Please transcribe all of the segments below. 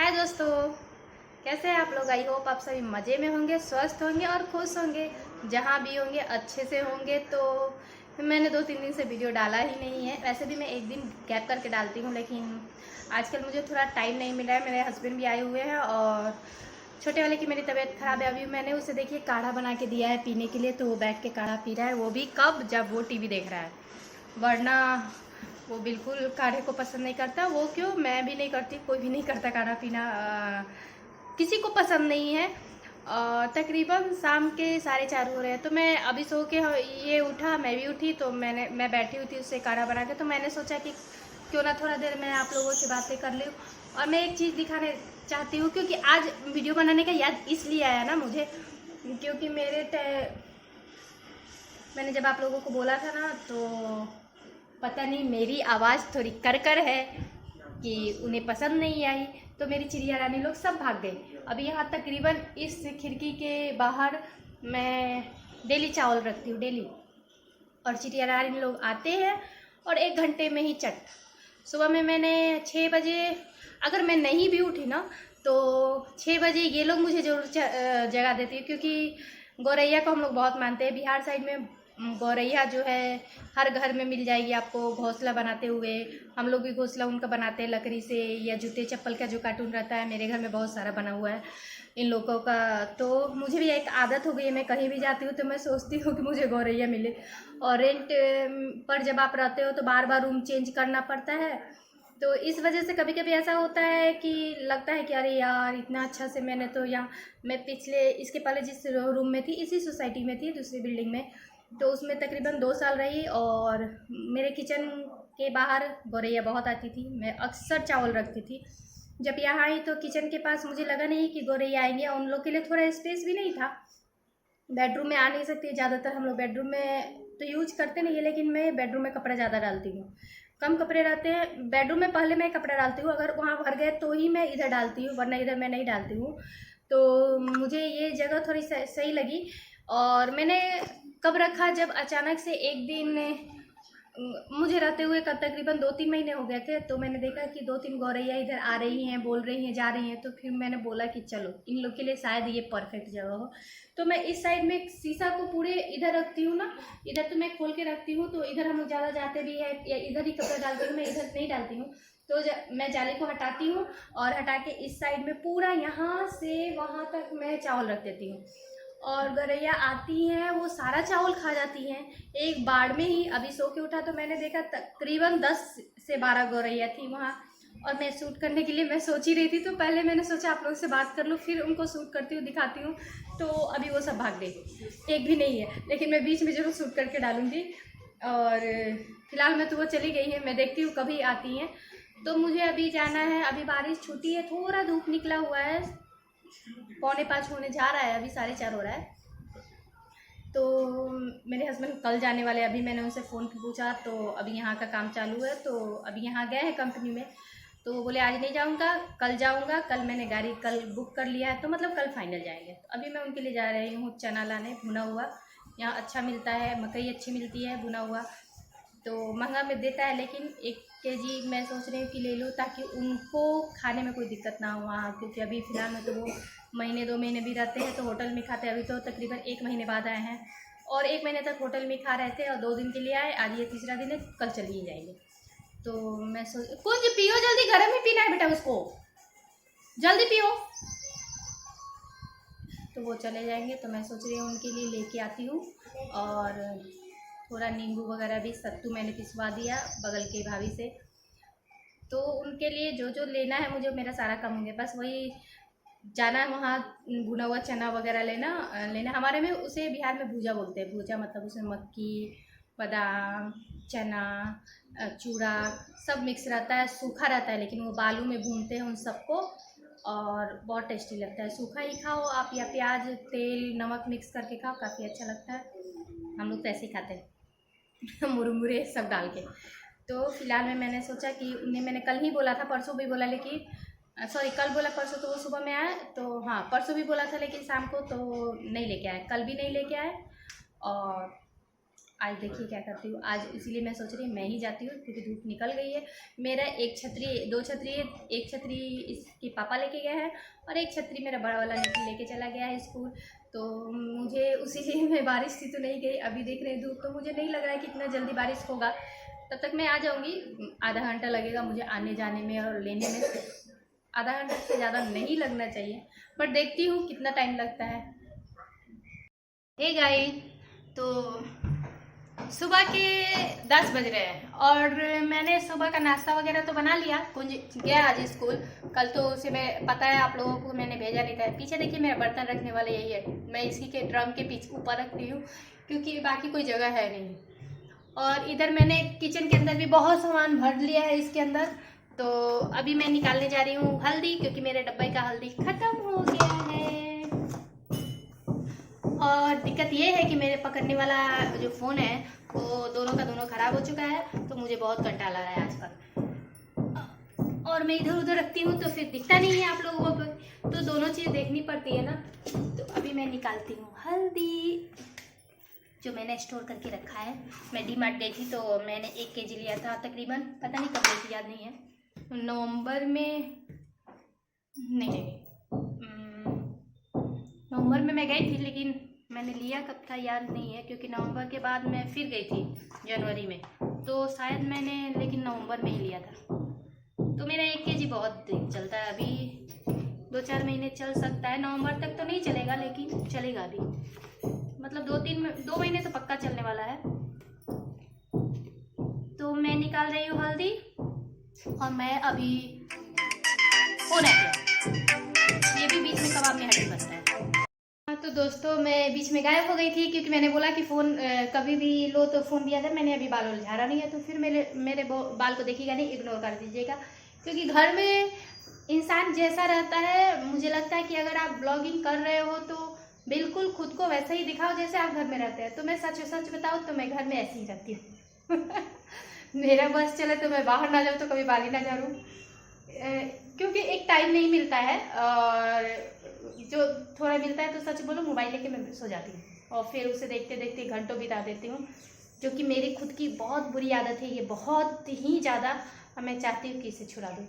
हाय दोस्तों, कैसे हैं आप लोग। आई होप आप सभी मज़े में होंगे, स्वस्थ होंगे और खुश होंगे। जहाँ भी होंगे अच्छे से होंगे। तो मैंने 2-3 दिन से वीडियो डाला ही नहीं है। वैसे भी मैं एक दिन गैप करके डालती हूँ, लेकिन आजकल मुझे थोड़ा टाइम नहीं मिला है। मेरे हस्बैंड भी आए हुए हैं और छोटे वाले की मेरी तबीयत ख़राब है। अभी मैंने उसे देखिए काढ़ा बना के दिया है पीने के लिए, तो वो बैठ के काढ़ा पी रहा है। वो भी कब, जब वो टीवी देख रहा है, वरना वो बिल्कुल काढ़े को पसंद नहीं करता। वो क्यों, मैं भी नहीं करती, कोई भी नहीं करता काढ़ा पीना। किसी को पसंद नहीं है। तकरीबन शाम के 4:30 हो रहे हैं, तो मैं अभी सो के ये उठा, मैं भी उठी, तो मैं बैठी हुई थी उससे काढ़ा बना के। तो मैंने सोचा कि क्यों ना थोड़ा देर मैं आप लोगों से बातें कर लूँ। और मैं एक चीज़ दिखाने चाहती हूँ, क्योंकि आज वीडियो बनाने का याद इसलिए आया ना मुझे, क्योंकि मैंने जब आप लोगों को बोला था ना, तो पता नहीं मेरी आवाज़ थोड़ी कर है कि उन्हें पसंद नहीं आई, तो मेरी चिड़िया रानी लोग सब भाग गए। अभी यहाँ तकरीबन इस खिड़की के बाहर मैं डेली चावल रखती हूँ, डेली। और चिड़िया रानी लोग आते हैं और 1 घंटे में ही चट। सुबह में मैंने 6 बजे, अगर मैं नहीं भी उठी ना, तो 6 बजे ये लोग मुझे ज़रूर जगा देती है, क्योंकि गौरैया को हम लोग बहुत मानते हैं। बिहार साइड में गौरैया जो है हर घर में मिल जाएगी आपको घोंसला बनाते हुए। हम लोग भी घोंसला उनका बनाते हैं लकड़ी से, या जूते चप्पल का जो कार्टून रहता है, मेरे घर में बहुत सारा बना हुआ है इन लोगों का। तो मुझे भी एक आदत हो गई है, मैं कहीं भी जाती हूँ तो मैं सोचती हूँ कि मुझे गौरैया मिले। और रेंट पर जब आप रहते हो तो बार बार रूम चेंज करना पड़ता है, तो इस वजह से कभी कभी ऐसा होता है कि लगता है कि अरे यार, इतना अच्छा से मैंने तो यहाँ, मैं पिछले इसके पहले जिस रूम में थी, इसी सोसाइटी में थी, दूसरी बिल्डिंग में, तो उसमें तकरीबन 2 साल रही। और मेरे किचन के बाहर गौरैया बहुत आती थी, मैं अक्सर चावल रखती थी। जब यहाँ आई तो किचन के पास मुझे लगा नहीं कि गौरैया आएंगे। उन लोग के लिए थोड़ा स्पेस भी नहीं था, बेडरूम में आ नहीं सकती। ज़्यादातर हम लोग बेडरूम में तो यूज करते नहीं है, लेकिन मैं बेडरूम में कपड़ा ज़्यादा डालती हूँ। कम कपड़े रहते हैं बेडरूम में, पहले मैं कपड़ा डालती हूँ, अगर वहाँ भर गए तो ही मैं इधर डालती हूँ, वरना इधर मैं नहीं डालती हूँ। तो मुझे ये जगह थोड़ी सही लगी। और मैंने कब रखा, जब अचानक से एक दिन मुझे रहते हुए तकरीबन 2-3 महीने हो गए थे, तो मैंने देखा कि 2-3 गौरैया इधर आ रही हैं, बोल रही हैं, जा रही हैं। तो फिर मैंने बोला कि चलो इन लोग के लिए शायद ये परफेक्ट जगह हो। तो मैं इस साइड में शीशा को पूरे इधर रखती हूँ ना, इधर तो मैं खोल के रखती हूँ, तो इधर हम लोग ज़्यादा जाते भी है, या इधर ही कपड़ा डालती हूँ, मैं इधर नहीं डालती हूँ। तो मैं जाली को हटाती हूँ और हटा के इस साइड में पूरा यहाँ से वहाँ तक मैं चावल रख देती हूँ। और गौरैया आती हैं, वो सारा चावल खा जाती हैं एक बाड़ में ही। अभी सो के उठा तो मैंने देखा तकरीबन 10 से 12 गौरैया थी वहाँ। और मैं शूट करने के लिए मैं सोच ही रही थी, तो पहले मैंने सोचा आप लोग से बात कर लूँ, फिर उनको शूट करती हूँ, दिखाती हूँ। तो अभी वो सब भाग गई, एक भी नहीं है, लेकिन मैं बीच में जरूर शूट करके डालूँगी। और फिलहाल में तो वो चली गई है, मैं देखती हूँ कभी आती हैं। तो मुझे अभी जाना है, अभी बारिश छुट्टी है, थोड़ा धूप निकला हुआ है, 4:45 होने जा रहा है, अभी 4:30 हो रहा है। तो मेरे हस्बैंड कल जाने वाले, अभी मैंने उनसे फ़ोन पे पूछा, तो अभी यहाँ का काम चालू है, तो अभी यहाँ गए हैं कंपनी में। तो वो बोले आज नहीं जाऊँगा, कल जाऊँगा। कल मैंने गाड़ी कल बुक कर लिया है, तो मतलब कल फाइनल जाएंगे। तो अभी मैं उनके लिए जा रही हूँ चना लाने, भुना हुआ। यहाँ अच्छा मिलता है, मकई अच्छी मिलती है भुना हुआ, तो महंगा में देता है, लेकिन 1 kg मैं सोच रही हूँ कि ले लूँ, ताकि उनको खाने में कोई दिक्कत ना हो वहाँ। क्योंकि अभी फ़िलहाल में तो वो महीने 2 महीने भी रहते हैं तो होटल में खाते हैं। अभी तो तकरीबन 1 महीने बाद आए हैं, और 1 महीने तक होटल में खा रहे थे, और 2 दिन के लिए आए, आज ये तीसरा दिन है, कल चली ही जाएंगे। तो मैं कुछ पियो जल्दी, गर्म ही पीना है बेटा उसको, जल्दी पियो। तो वो चले जाएंगे, तो मैं सोच रही हूँ उनके लिए लेके आती हूँ। और थोड़ा नींबू वगैरह भी, सत्तू मैंने पिसवा दिया बगल के भाभी से। तो उनके लिए जो जो लेना है मुझे, मेरा सारा काम हो गया, बस वही जाना है वहाँ, भुना हुआ चना वगैरह लेना। हमारे में उसे बिहार में भूजा बोलते हैं। भूजा मतलब उसमें मक्की, बादाम, चना, चूड़ा सब मिक्स रहता है, सूखा रहता है, लेकिन वो बालू में भूनते हैं उन सबको, और बहुत टेस्टी लगता है। सूखा ही खाओ आप, या प्याज तेल नमक मिक्स करके खाओ, काफ़ी अच्छा लगता है। हम लोग तो ऐसे ही खाते हैं मुरमुरे सब डाल के। तो फिलहाल में मैंने सोचा कि उन्हें मैंने कल ही बोला था, परसों भी बोला, लेकिन सॉरी कल बोला, परसों तो वो सुबह में आए। तो हाँ, परसों भी बोला था, लेकिन शाम को तो नहीं लेके आए, कल भी नहीं लेके आए। और आज देखिए क्या करती हूँ। आज इसीलिए मैं सोच रही हूँ मैं ही जाती हूँ, क्योंकि धूप निकल गई है। मेरा एक छतरी, 2 छतरी, एक छतरी इसके पापा लेके गए हैं और एक छतरी मेरा बड़ा वाला लेके चला गया है स्कूल। तो मुझे उसी में बारिश थी तो नहीं गई। अभी देख रहे हैं धूप, तो मुझे नहीं लग रहा है कि इतना जल्दी बारिश होगा। तब तक मैं आ जाऊँगी। आधा घंटा लगेगा मुझे आने जाने में और लेने में। आधा घंटा से ज़्यादा नहीं लगना चाहिए, बट देखती हूँ कितना टाइम लगता है। हे गाइस, तो सुबह के 10 बज रहे हैं और मैंने सुबह का नाश्ता वगैरह तो बना लिया। कुंज गया आज स्कूल, कल तो उसे मैं पता है आप लोगों को मैंने भेजा नहीं था। पीछे देखिए मेरा बर्तन रखने वाला यही है, मैं इसी के ड्रम के पीछे ऊपर रखती हूँ क्योंकि बाकी कोई जगह है नहीं। और इधर मैंने किचन के अंदर भी बहुत सामान भर लिया है इसके अंदर। तो अभी मैं निकालने जा रही हूँ हल्दी, क्योंकि मेरे डब्बे का हल्दी ख़त्म हो गया है। और दिक्कत ये है कि मेरे पकड़ने वाला जो फ़ोन है वो दोनों का दोनों ख़राब हो चुका है, तो मुझे बहुत कंटाला आ रहा है आजकल। और मैं इधर उधर रखती हूँ तो फिर दिखता नहीं है आप लोगों को, तो दोनों चीज़ देखनी पड़ती है ना। तो अभी मैं निकालती हूँ हल्दी जो मैंने स्टोर करके रखा है। मैं डी-मार्ट गई थी तो मैंने 1 केजी लिया था तकरीबन, पता नहीं कब गई थी याद नहीं है, नवंबर में, नहीं नवंबर में मैं गई थी, लेकिन मैंने लिया कब था याद नहीं है, क्योंकि नवंबर के बाद मैं फिर गई थी जनवरी में, तो शायद मैंने लेकिन नवंबर में ही लिया था। तो मेरा 1 केजी बहुत दिन चलता है, अभी 2-4 महीने चल सकता है। नवंबर तक तो नहीं चलेगा लेकिन चलेगा अभी, मतलब 2 महीने तो पक्का चलने वाला है। तो मैं निकाल रही हूँ हल्दी और मैं अभी फोन आ गया, ये भी बीच में कबाब में हड्डी बनता है। तो दोस्तों मैं बीच में गायब हो गई थी, क्योंकि मैंने बोला कि फ़ोन कभी भी लो तो फ़ोन दिया जाए। मैंने अभी बाल झाड़ा नहीं है, तो फिर मेरे बाल को देखिएगा नहीं, इग्नोर कर दीजिएगा। क्योंकि घर में इंसान जैसा रहता है, मुझे लगता है कि अगर आप ब्लॉगिंग कर रहे हो तो बिल्कुल खुद को वैसा ही दिखाओ जैसे आप घर में रहते हैं। तो मैं सच बताऊँ तो मैं घर में ऐसे ही रहती हूँ। मेरा बस चले तो मैं बाहर ना जाऊँ तो कभी बाल ही ना झाड़ूँ, क्योंकि एक टाइम नहीं मिलता है, और जो थोड़ा मिलता है तो सच बोलो मोबाइल लेके मैं सो जाती हूँ और फिर उसे देखते देखते घंटों बिता देती हूँ, जो कि मेरी खुद की बहुत बुरी आदत है ये, बहुत ही ज़्यादा। मैं चाहती हूँ कि इसे छुड़ा दूँ,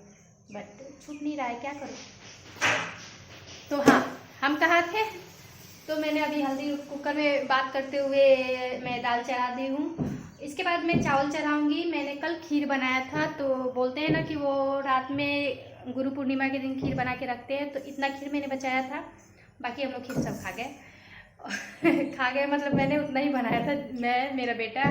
बट छूट नहीं रहा है, क्या करूँ। तो हाँ, हम कहाँ थे, तो मैंने अभी हल्दी कुकर में बात करते हुए मैं दाल चढ़ा दी हूँ। इसके बाद मैं चावल चढ़ाऊँगी। मैंने कल खीर बनाया था, तो बोलते हैं ना कि वो रात में गुरु पूर्णिमा के दिन खीर बना के रखते हैं, तो इतना खीर मैंने बचाया था, बाकी हम लोग खीर सब खा गए। खा गए मतलब मैंने उतना ही बनाया था, मैं, मेरा बेटा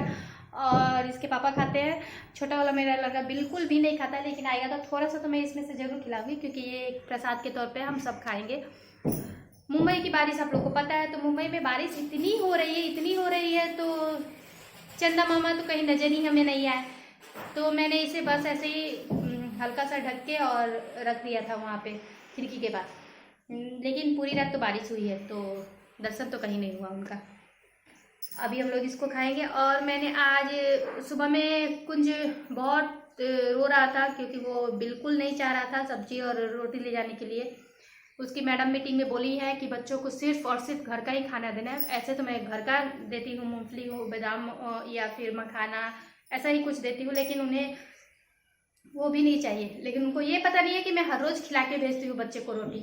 और इसके पापा खाते हैं। छोटा वाला मेरा लड़का बिल्कुल भी नहीं खाता, लेकिन आएगा तो थोड़ा सा तो मैं इसमें से ज़रूर खिलाऊंगी, क्योंकि ये एक प्रसाद के तौर पे हम सब खाएंगे। मुंबई की बारिश आप लोगों को पता है, तो मुंबई में बारिश इतनी हो रही है, तो चंदा मामा तो कहीं नज़र ही हमें नहीं आए। तो मैंने इसे बस ऐसे ही हल्का सा ढक के और रख दिया था वहाँ पे खिड़की के पास, लेकिन पूरी रात तो बारिश हुई है, तो दर्शन तो कहीं नहीं हुआ उनका। अभी हम लोग इसको खाएंगे। और मैंने आज सुबह में कुंज बहुत रो रहा था, क्योंकि वो बिल्कुल नहीं चाह रहा था सब्जी और रोटी ले जाने के लिए। उसकी मैडम मीटिंग में बोली है कि बच्चों को सिर्फ और सिर्फ घर का ही खाना देना है। ऐसे तो मैं घर का देती हूँ, मूंगफली हो, बादाम या फिर मखाना, ऐसा ही कुछ देती हूँ, लेकिन उन्हें वो भी नहीं चाहिए। लेकिन उनको ये पता नहीं है कि मैं हर रोज़ खिला के भेजती हूँ बच्चे को रोटी।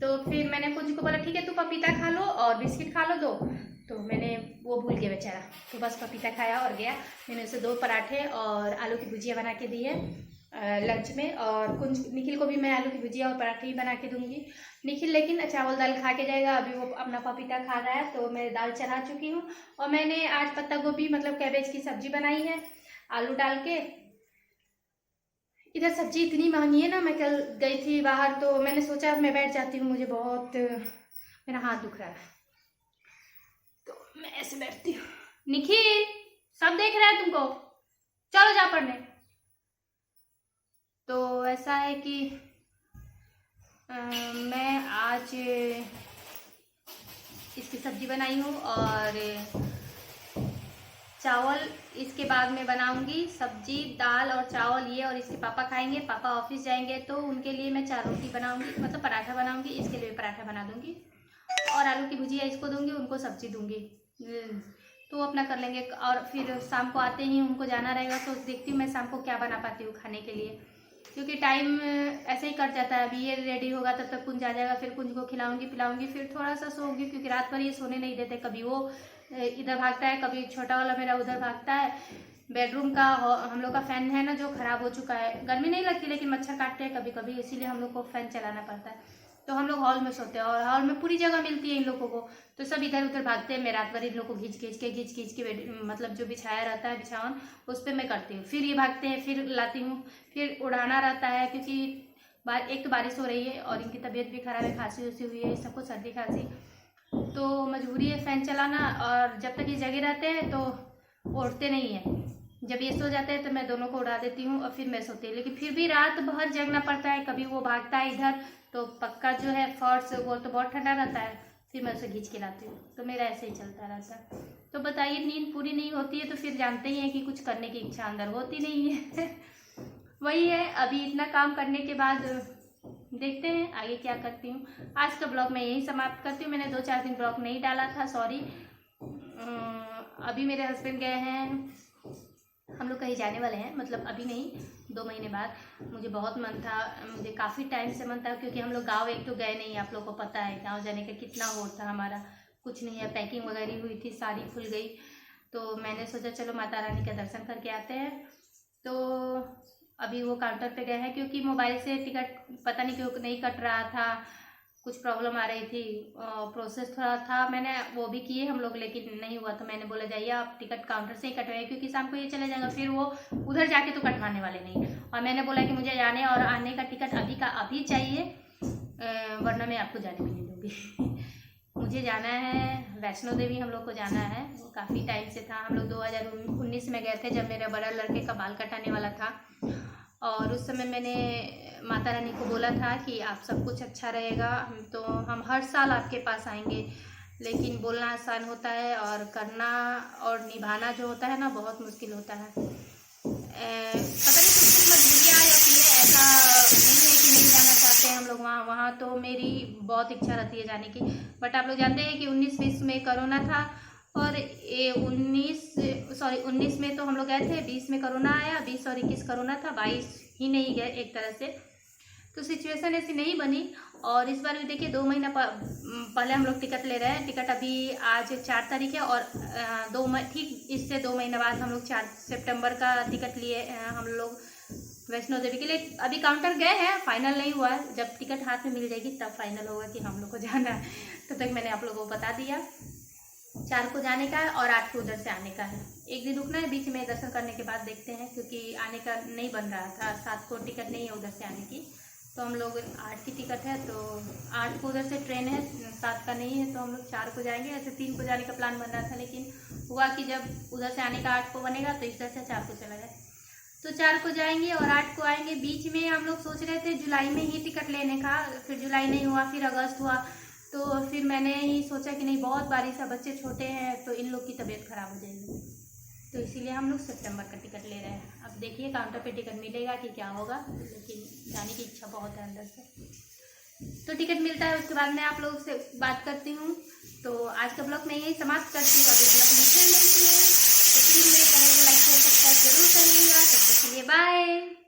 तो फिर मैंने कुछ को बोला ठीक है तू पपीता खा लो और बिस्किट खा लो दो, तो मैंने वो भूल गया बेचारा, तो बस पपीता खाया और गया। मैंने उसे 2 पराठे और आलू की भुजिया बना के दी है लंच में, और कुछ निखिल को भी मैं आलू की भुजिया और पराठे ही बना के दूंगी। निखिल लेकिन चावल दाल खा के जाएगा, अभी वो अपना पपीता खा रहा है। तो मैं दाल चढ़ा चुकी हूँ और मैंने आज पत्ता गोभी मतलब कैबेज की सब्जी बनाई है आलू डाल के। इधर सब्जी इतनी महंगी है ना, मैं कल गई थी बाहर तो मैंने सोचा मैं बैठ जाती हूँ, मुझे बहुत मेरा हाथ दुख रहा है, तो मैं ऐसे बैठती हूँ। निखिल सब देख रहा है तुमको, चलो जा पढ़ने। तो ऐसा है कि मैं आज इसकी सब्जी बनाई हूँ और चावल इसके बाद में बनाऊंगी, सब्जी दाल और चावल ये, और इसके पापा खाएंगे। पापा ऑफिस जाएंगे तो उनके लिए मैं 4 रोटी बनाऊंगी, मतलब पराठा बनाऊंगी, इसके लिए पराठा बना दूंगी और आलू की भुजिया इसको दूंगी, उनको सब्जी दूंगी। तो वो अपना कर लेंगे। और फिर शाम को आते ही उनको जाना रहेगा, तो देखती हूँ मैं शाम को क्या बना पाती हूँ खाने के लिए, क्योंकि टाइम ऐसे ही कट जाता है। अभी ये रेडी होगा तब तक कुंज आ जाएगा, फिर कुंज को खिलाऊंगी पिलाऊंगी, फिर थोड़ा सा सोऊंगी, क्योंकि रात भर ये सोने नहीं देते। कभी वो इधर भागता है, कभी छोटा वाला मेरा उधर भागता है। बेडरूम का हम लोग का फैन है ना जो ख़राब हो चुका है, गर्मी नहीं लगती लेकिन मच्छर काटते हैं कभी कभी, इसीलिए हम लोग को फैन चलाना पड़ता है। तो हम लोग हॉल में सोते हैं और हॉल में पूरी जगह मिलती है इन लोगों को, तो सब इधर उधर भागते हैं। मैं रात भर इन लोग को घींच के मतलब जो बिछाया रहता है बिछावन उस पर मैं करती हूँ, फिर ये भागते हैं, फिर लाती हूँ, फिर उड़ाना रहता है, क्योंकि एक तो बारिश हो रही है और इनकी तबीयत भी खराब है, खांसी उसी हुई है, सबको सर्दी खांसी, तो मजबूरी है फ़ैन चलाना। और जब तक ये जगे रहते हैं तो उड़ते नहीं हैं, जब ये सो जाते हैं तो मैं दोनों को उड़ा देती हूँ और फिर मैं सोती हूँ। लेकिन फिर भी रात भर जगना पड़ता है, कभी वो भागता है इधर, तो पक्का जो है फर्श वो तो बहुत ठंडा रहता है, फिर मैं उसे खींच के लाती हूँ, तो मेरा ऐसे ही चलता रहता है। तो बताइए, नींद पूरी नहीं होती है तो फिर जानते ही हैं कि कुछ करने की इच्छा अंदर होती नहीं है। वही है, अभी इतना काम करने के बाद देखते हैं आगे क्या करती हूँ। आज का ब्लॉग मैं यही समाप्त करती हूँ। मैंने 2-4 दिन ब्लॉग नहीं डाला था, सॉरी। अभी मेरे हस्बैंड गए हैं, हम लोग कहीं जाने वाले हैं, मतलब अभी नहीं, 2 महीने बाद। मुझे बहुत मन था, मुझे काफ़ी टाइम से मन था, क्योंकि हम लोग गाँव एक तो गए नहीं, आप लोग को पता है गाँव जाने का कितना होड़ था हमारा, कुछ नहीं है, पैकिंग वगैरह हुई थी, सारी खुल गई, तो मैंने सोचा चलो माता रानी का दर्शन करके आते हैं। तो अभी वो काउंटर पे गए हैं, क्योंकि मोबाइल से टिकट पता नहीं क्यों नहीं कट रहा था, कुछ प्रॉब्लम आ रही थी, प्रोसेस थोड़ा था, मैंने वो भी किए हम लोग, लेकिन नहीं हुआ। तो मैंने बोला जाइए आप टिकट काउंटर से ही कटवाइए, क्योंकि शाम को ये चले जाएंगे, फिर वो उधर जाके तो कटवाने वाले नहीं। और मैंने बोला कि मुझे जाने और आने का टिकट अभी का अभी चाहिए, वरना मैं आपको जाने भी नहीं दूँगी। मुझे जाना है वैष्णो देवी, हम लोग को जाना है, वो काफ़ी टाइम से था। हम लोग 2019 में गए थे, जब मेरा बड़ा लड़के का बाल कटाने वाला था, और उस समय मैंने माता रानी को बोला था कि आप सब कुछ अच्छा रहेगा, तो हम हर साल आपके पास आएंगे। लेकिन बोलना आसान होता है और करना और निभाना जो होता है ना, बहुत मुश्किल होता है। पता नहीं कुछ मजबूरियाँ या फिर ऐसा नहीं है कि नहीं जाना चाहते हैं हम लोग वहाँ तो मेरी बहुत इच्छा रहती है जाने की। बट आप लोग जानते हैं कि 19-20 में कोरोना था, और ये 19 में तो हम लोग गए थे, 20 में कोरोना आया, 20 और 21 कोरोना था, 22 ही नहीं गए एक तरह से। तो सिचुएशन ऐसी नहीं बनी। और इस बार भी देखिए 2 महीना पहले हम लोग टिकट ले रहे हैं। टिकट अभी आज 4 तारीख है, और ठीक इससे 2 महीने बाद हम लोग 4 सितंबर का टिकट लिए हम लोग वैष्णो देवी के लिए। अभी काउंटर गए हैं, फाइनल नहीं हुआ है, जब टिकट हाथ में मिल जाएगी तब फाइनल होगा कि हम लोग को जाना है। तो तक मैंने आप लोगों को बता दिया, 4 को जाने का है और 8 को उधर से आने का है। एक दिन रुकना है बीच में, दर्शन करने के बाद देखते हैं, क्योंकि आने का नहीं बन रहा था, 7 को टिकट नहीं है उधर से आने की, तो हम लोग 8 की टिकट है, तो 8 को उधर से ट्रेन है, 7 का नहीं है, तो हम लोग 4 को जाएंगे। ऐसे 3 को जाने का प्लान बन रहा था, लेकिन हुआ कि जब उधर से आने का 8 को बनेगा तो इधर से 4 को चला जाए, तो 4 को जाएंगे और 8 को आएंगे। बीच में हम लोग सोच रहे थे जुलाई में ही टिकट लेने का, फिर जुलाई नहीं हुआ, फिर अगस्त हुआ, तो फिर मैंने ही सोचा कि नहीं, बहुत बारिश है, बच्चे छोटे हैं, तो इन लोग की तबीयत ख़राब हो जाएगी, तो इसीलिए हम लोग सितंबर का टिकट ले रहे हैं। अब देखिए काउंटर पे टिकट मिलेगा कि क्या होगा, लेकिन जाने की इच्छा बहुत है अंदर से। तो टिकट मिलता है उसके बाद मैं आप लोगों से बात करती हूँ। तो आज का ब्लॉग मैं यही समाप्त करती हूँ। अभी ब्लॉग में फिर मिलती हूँ, तो प्लीज़ मेरे चैनल को लाइक शेयर सब्सक्राइब जरूर करिएगा। तब तक के लिए बाय।